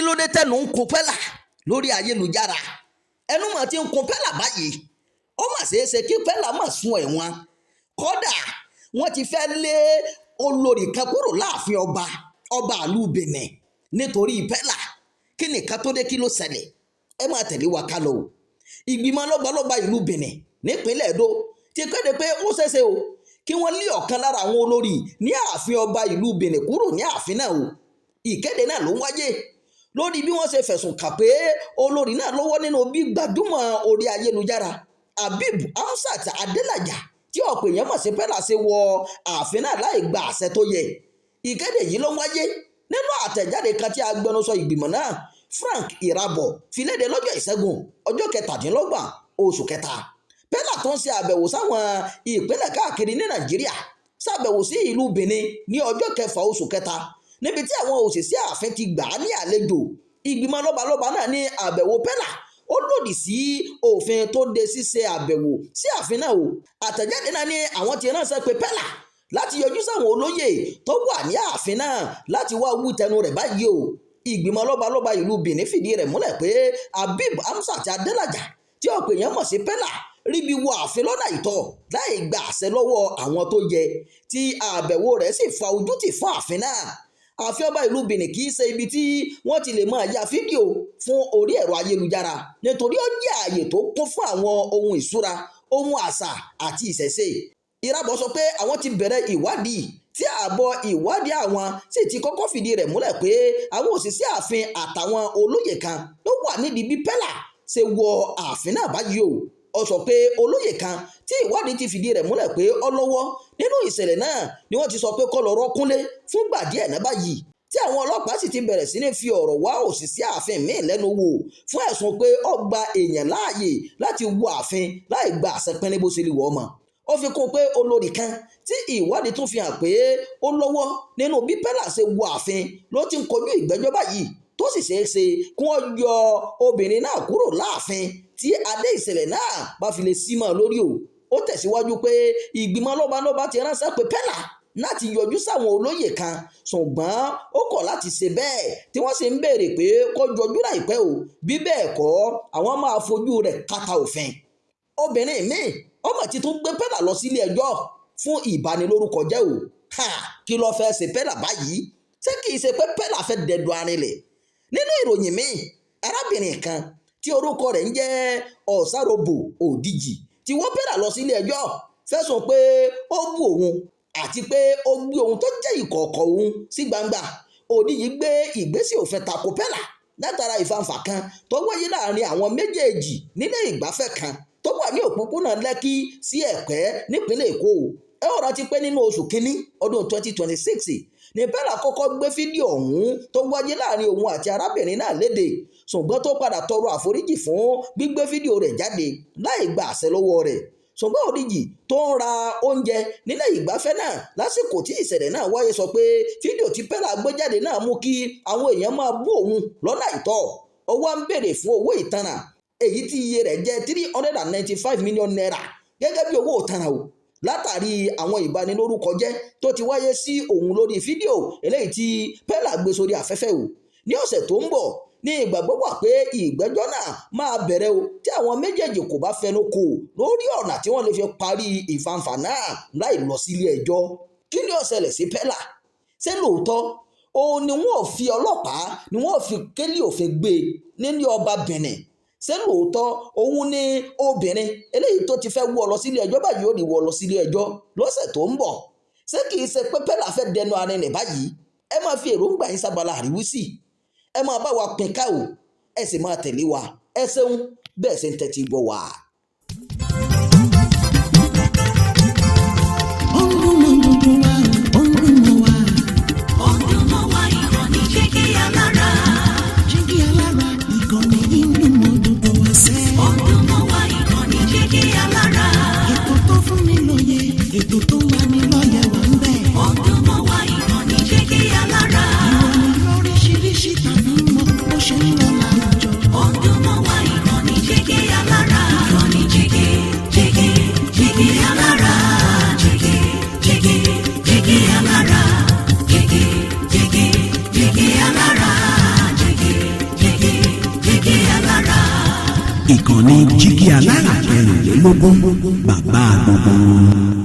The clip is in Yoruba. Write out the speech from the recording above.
ló dé tẹnu ń kun pẹ́là lórí ayélujára ẹnu mà ti ń kun pẹ́là báyìí ó mà ṣeéṣe kí pẹ́là mà sún ẹ̀wọ̀n kódà wọ́n ti fẹ́ lé olórí kan kúrò láàfin ọba ìlú Benin nítorí pẹ́là kí nìkan tó dé kí ló ṣẹlẹ̀ ẹ máa tẹ̀lé wa ká lọ o ìgbìmọ̀ lọ́gbàlọ́gbà ìlú Benin nípínlẹ̀ Edo ti kéde pé ó ṣeéṣe o kí wọ́n lé ọ̀kan lára àwọn olórí ní ààfin ọba ìlú Benin kúrò ní ààfin náà o ìkéde náà ló ń wáyé lórí bí wọ́n ṣe fẹ̀sùn kàn pé olórí náà lọ́wọ́ nínú bí gbajúmọ̀ orí ayélujára Habib Hamzat Adelaja tí ọ̀pọ̀ èèyàn mọ̀ sí pẹ́lá ṣe wọ ààfin náà láì gba àṣẹ tó yẹ ìkéde yìí ló ń wáyé nínú àtẹ̀jáde kan tí agbẹnusọ ìgbìmọ̀ náà Frank Irabor fi léde lọ́jọ́ ìṣẹ́gun ọjọ́ 27 oṣù kẹta pẹ́lá tó ń ṣe àbẹ̀wò sáwọn ìpínlẹ̀ káàkiri ní Nàìjíríà ṣàbẹ̀wò sí ìlú Benin ní ọjọ́ 6 oṣù kẹta níbi tí àwọn òṣìṣẹ́ ààfin ti gbà á ní àlejò ìgbìmọ̀ lọ́balọ́ba náà ní àbẹ̀wò pẹ́lá ó lòdì sí òfin tó de ṣíṣe àbẹ̀wò sí ààfin náà o àtẹ̀jáde náà ní àwọn ti ránṣẹ́ pé pẹ́lá láti yọjú sáwọn olóyè tó wà ní ààfin náà láti wá wú tẹnu rẹ̀ báyìí o ìgbìmọ̀ lọ́balọ́ba ìlú Benin fìdí rẹ̀ múlẹ̀ pé Habib Hamzat Adelaja tí ọ̀pọ̀ èèyàn mọ̀ sí pẹ́lá ríbi wọ ààfin lọ́nà ìtọ́ láì gba àṣẹ lọ́wọ́ àwọn tó yẹ tí àbẹ̀wò rẹ̀ sì fa ojútì fún ààfin náà ààfin ọba ìlú Benin kì í ṣe ibi tí wọ́n ti lè máa ya fídíò fún orí ẹ̀rọ ayélujára nítorí ó jẹ́ ààyè tó kún fún àwọn ohun ìṣúra ohun àṣà àti ìṣẹ̀ṣe Irabor sọ pé àwọn ti bẹ̀rẹ̀ ìwádìí tí ààbọ̀ ìwádìí àwọn sì ti kọ́kọ́ fìdí rẹ̀ múlẹ̀ pé àwọn òṣìṣẹ́ ààfin àtàwọn olóyè kan ló wà nídìí bí pẹ́lá ṣe wọ ààfin náà báyìí o ó sọ pé olóyè kan tí ìwádìí ti fìdí rẹ̀ múlẹ̀ pé ó lọ́wọ́ nínú ìṣẹ̀lẹ̀ náà ni wọ́n ti sọ pé kó lọ rọ́kúnlé fúngbà díẹ̀ náà báyìí tí àwọn ọlọ́pàá sì ti bẹ̀rẹ̀ sí ní fi ọ̀rọ̀ wá òṣìṣẹ́ ààfin míì lẹ́nu wò fún ẹ̀sùn pé ó gba èèyàn láàyè láti wọ ààfin láì gba àṣẹ pẹ́ẹ́nì bó ṣe lè wọ́ ọmọ ó fi kún pé olórí kan tí ìwádìí tún fi hàn pé ó lọ́wọ́ nínú bí pẹ́lá ṣe wọ ààfin ló ti ń kojú ìgbẹ́jọ́ báyìí tó sì ṣeé ṣe kí wọ́n yọ obìnrin náà kúrò láàfin tí adé ìṣẹ̀lẹ̀ náà bá fi lè sí mọ́ lórí o ó tẹ̀síwájú pé ìgbìmọ̀ lọ́balọ́ba ti ránṣẹ́ pé pẹ́lá láti yọjú sáwọn olóyè kan ṣùgbọ́n ó kọ̀ láti ṣe bẹ́ẹ̀ tí wọ́n sì ń béèrè pé kó yọjú láìpẹ́ o bí bẹ́ẹ̀ kọ́ àwọn máa fojú rẹ̀ kàtà òfin obìnrin míì ọmọ ti tún gbé pẹ́lá lọ sílé ẹjọ́ fún ìbanilórúkọ jẹ́ o kí ló fẹ́ ṣe pẹ́lá báyìí ṣé kì í ṣe pé pẹ́lá fẹ́ dẹ̀dọ̀ arinlẹ̀ nínú ìròyìn míì arábìnrin kan tí orúkọ rẹ̀ ń jẹ́ Ọ̀sáròbò Òdìjì tí wọ́n pẹ́lá lọ sílé ẹjọ́ fẹ̀sùn pé ó bú òun àti pé ó gbé ohun tó jẹ́ ìkọ̀kọ̀ òun sí gbangba Òdìjì gbé ìgbésẹ̀ òfin tako pẹ́lá látara ìfanfà kan tó wáyé láàrin àwọn méjèèjì nílé ìgbafẹ́ kan tó wà ní òpópónà Lẹ́kì sí Ẹ̀pẹ́ nípínlẹ̀ Èkó ẹ ó rántí pé nínú oṣù kínní ọdún 2026 ní pẹ́lá kọ́kọ́ gbé fídíò ọ̀hún tó wáyé láàrin òun àti arábìnrin náà léde ṣùgbọ́n tó padà tọrọ àforíjì fún gbígbé fídíò rẹ̀ jáde láì gba àṣẹ lọ́wọ́ rẹ̀ ṣùgbọ́n Òdìjì tó ń ra oúnjẹ nílé ìgbafẹ́ náà lásìkò tí ìṣẹ̀lẹ̀ náà wáyé sọ pé fídíò tí pẹ́lá gbé jáde náà mú kí àwọn èèyàn máa bú òun lọ́nà àìtọ́ ó wá ń béèrè fún owó ìtanràn èyí tí iye rẹ̀ jẹ́ 395 million naira gẹ́gẹ́ bí owó ìtanràn o látàrí àwọn ìbanilórúkọjẹ́ tó ti wáyé sí òun lórí fídíò eléyìí tí pẹ́lá gbé sórí afẹ́fẹ́ o ní ọ̀sẹ̀ tó ń bọ̀ ní ìgbàgbọ́ wà pé ìgbẹ́jọ́ náà máa bẹ̀rẹ̀ o tí àwọn méjèèjì kò bá fẹnu kò lórí ọ̀nà tí wọ́n lè fi parí ìfanfà náà láì lọ sí ilé ẹjọ́ kí ni ó ṣẹlẹ̀ sí pẹ́lá ṣé lóòótọ́ òun ni wọ́n fi ọlọ́pàá ni wọ́n fi kélé òfin gbé nílé ọba Benin ṣé lóòótọ́ òun ni obìnrin eléyìí tó ti fẹ́ wọ́ lọ sílé ẹjọ́ báyìí ó ní wọ́ lọ sílé ẹjọ́ lọ́sẹ̀ tó ń bọ̀ ṣé kì í ṣe pé pẹ́lá fẹ́ dẹnu arinlẹ̀ báyìí ẹ máa fi èròǹgbà yín sábàlá àríwísí ẹ máa bá wa pín ká o ẹ sì máa tẹ̀lé wa ẹ ṣeun bẹ́ẹ̀ ṣe ń tẹ́tí gbọ́ wa. Ètò tó wà ní lọ́yẹ̀ wà ń bẹ̀. Ọdún mọ́ wá ìkànnì Jígí Alára. Ìròyìn lóríṣiríṣi tàbí mọ bó ṣe ń lọ láwùjọ. Ọdún mọ́ wá ìkànnì Jígí Alára. Ìkànnì Jígí Alára. Jígí Alára. Jígí Alára. Jígí. ìkànnì Jígí Alára 24, bàbá gbogbo.